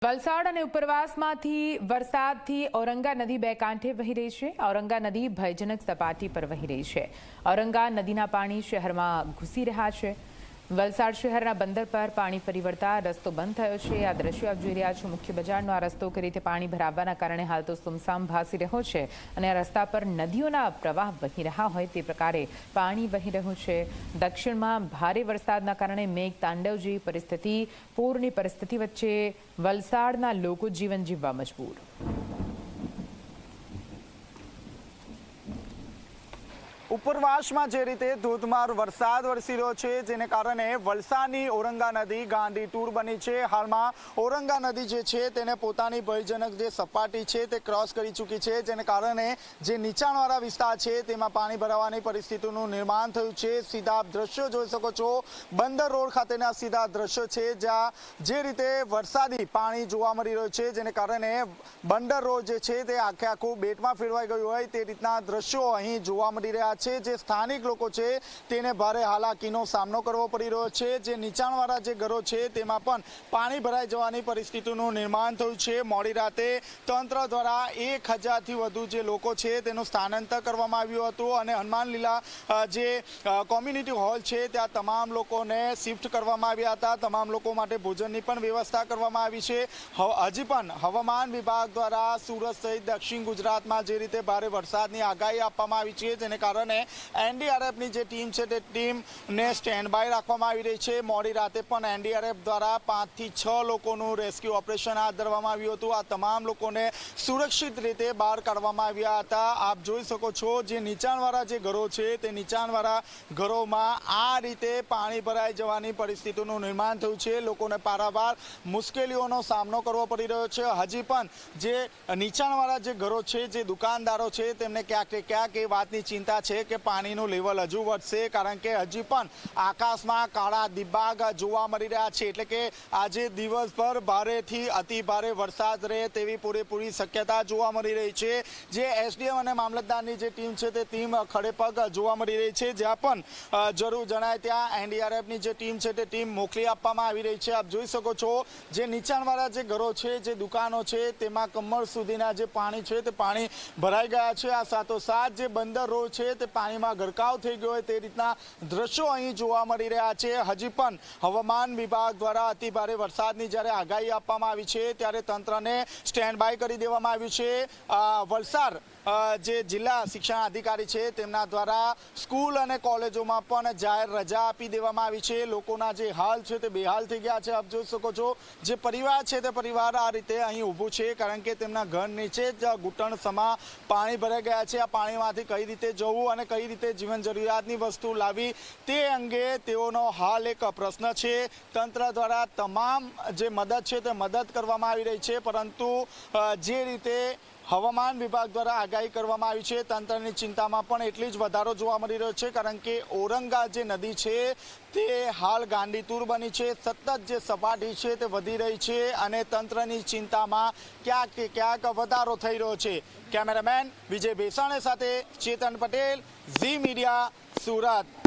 વલસાડ અને ઉપરવાસમાંથી વરસાદથી ઔરંગા નદી બે કાંઠે વહી રહી છે। ઔરંગા નદી ભયજનક સપાટી પર વહી રહી છે। ઔરંગા નદીના પાણી શહેરમાં ઘૂસી રહ્યા છે। વલસાડ શહેરના બંદર પર પાણી ફરી વળતા રસ્તો બંધ થયો છે। આ દ્રશ્યો આપ જોઈ રહ્યા છો। મુખ્ય બજારનો આ રસ્તો કઈ રીતે પાણી ભરાવવાના કારણે હાલ તો સુમસામ ભાસી રહ્યો છે અને આ રસ્તા પર નદીઓના પ્રવાહ વહી રહ્યા હોય તે પ્રકારે પાણી વહી રહ્યું છે। દક્ષિણમાં ભારે વરસાદના કારણે મેઘ તાંડવ જેવી પરિસ્થિતિ, પૂરની પરિસ્થિતિ વચ્ચે વલસાડના લોકો જીવન જીવવા મજબૂર। ઉપરવાસમાં જે રીતે ધોધમાર વરસાદ વરસી રહ્યો છે જેને કારણે વલસાડની ઔરંગા નદી ગાંડી ટૂર બની છે। હાલમાં ઔરંગા નદી જે છે તેને પોતાની ભયજનક જે સપાટી છે તે ક્રોસ કરી ચૂકી છે, જેને કારણે જે નીચાણવાળા વિસ્તાર છે તેમાં પાણી ભરાવાની પરિસ્થિતિનું નિર્માણ થયું છે। સીધા દ્રશ્યો જોઈ શકો છો, બંદર રોડ ખાતેના સીધા દ્રશ્યો છે જ્યાં જે રીતે વરસાદી પાણી જોવા મળી રહ્યું છે, જેને કારણે બંદર રોડ જે છે તે આખે આખું બેટમાં ફેરવાઈ ગયું હોય તે રીતના દ્રશ્યો અહીં જોવા મળી રહ્યા છે। જે સ્થાનિક લોકો છે તેને ભારે હાલાકીનો સામનો કરવો પડી રહ્યો છે। જે નીચાણવાળા જે ઘરો છે તેમાં પણ પાણી ભરાઈ જવાની પરિસ્થિતિનું નિર્માણ થયું છે। મોડી રાતે તંત્ર દ્વારા 1000થી વધુ જે લોકો છે તેનું સ્થાનાંતર કરવામાં આવ્યું હતું અને હનુમાન લીલા જે કોમ્યુનિટી હોલ છે ત્યાં તમામ લોકોને શિફ્ટ કરવામાં આવ્યા હતા। તમામ લોકો માટે ભોજનની પણ વ્યવસ્થા કરવામાં આવી છે। હજી પણ હવામાન વિભાગ દ્વારા સુરત સહિત દક્ષિણ ગુજરાતમાં જે રીતે ભારે વરસાદની આગાહી આપવામાં આવી છે, જેને કારણે એનડીઆરએફની જે ટીમ છે તે ટીમને સ્ટેન્ડ બાય રાખવામાં આવી રહી છે। મોડી રાતે પણ એનડીઆરએફ દ્વારા 5 થી 6 લોકોનું રેસ્ક્યુ ઓપરેશન હાથ ધરવામાં આવ્યું હતું। આ તમામ લોકોને સુરક્ષિત રીતે બહાર કાઢવામાં આવ્યા હતા। આપ જોઈ શકો છો જે નીચાણવાળા જે ઘરો છે તે નીચાણવાળા ઘરોમાં આ રીતે પાણી ભરાઈ જવાની પરિસ્થિતિનું નિર્માણ થયું છે। લોકોને પારાવાર મુશ્કેલીઓનો સામનો કરવો પડી રહ્યો છે। હજી પણ જે નીચાણવાળા જે ઘરો છે, જે દુકાનદારો છે તેમને ક્યાંક ને ક્યાંક એ વાતની ચિંતા છે કે પાણીનું લેવલ હજુ વધશે, કારણ કે હજી પણ આકાશમાં કાળા દિબાગ જોવા મળી રહ્યા છે। એટલે કે આજે દિવસભર ભારેથી અતિ ભારે વરસાદ રહે તેવી પૂરેપૂરી શક્યતા જોવા મળી રહી છે। જે એસડીએમ અને મામલતદારની જે ટીમ છે તે ટીમ ખડેપગ જોવા મળી રહી છે। જ્યાં પણ જરૂર જણાય ત્યાં એનડીઆરએફની જે ટીમ છે તે ટીમ મોકલી આપવામાં આવી રહી છે। આપ જોઈ શકો છો જે નીચાણવાળા જે ઘરો છે, જે દુકાનો છે તેમાં કમર સુધીના જે પાણી છે તે પાણી ભરાઈ ગયા છે। આ સાથોસાથ જે બંદર રોડ છે તે પાણીમાં ગરકાવ થઈ ગયો હોય તે રીતના દ્રશ્યો અહીં જોવા મળી રહ્યા છે। હજી પણ હવામાન વિભાગ દ્વારા અતિ ભારે વરસાદની જ્યારે આગાહી આપવામાં આવી છે ત્યારે તંત્રને સ્ટેન્ડ બાય કરી દેવામાં આવ્યું છે। વલસાડ જે જિલ્લા શિક્ષણ અધિકારી છે તેમના દ્વારા સ્કૂલ અને કોલેજોમાં પણ જાહેર રજા આપી દેવામાં આવી છે। લોકોના જે હાલ છે તે બેહાલ થઈ ગયા છે। આપ જોઈ શકો છો જે પરિવાર છે તે પરિવાર આ રીતે અહીં ઊભું છે, કારણ કે તેમના ઘર નીચે જ ઘૂંટણ સમા પાણી ભરાઈ ગયા છે। આ પાણીમાંથી કઈ રીતે જવું અને કઈ રીતે જીવન જરૂરિયાતની વસ્તુ લાવી તે અંગે તેઓનો હાલ એક પ્રશ્ન છે। તંત્ર દ્વારા તમામ જે મદદ છે તે મદદ કરવામાં આવી રહી છે, પરંતુ જે રીતે હવામાન વિભાગ દ્વારા આગાહી કરવામાં આવી છે તંત્રની ચિંતામાં પણ એટલી જ વધારો જોવા મળી રહ્યો છે, કારણ કે ઔરંગા જે નદી છે તે હાલ ગાંડીતુર બની છે। સતત જે સપાટી છે તે વધી રહી છે અને તંત્રની ચિંતામાં ક્યાંક ને ક્યાંક વધારો થઈ રહ્યો છે। કેમેરામેન વિજય બેસાણે સાથે ચેતન પટેલ, ઝી મીડિયા, સુરત।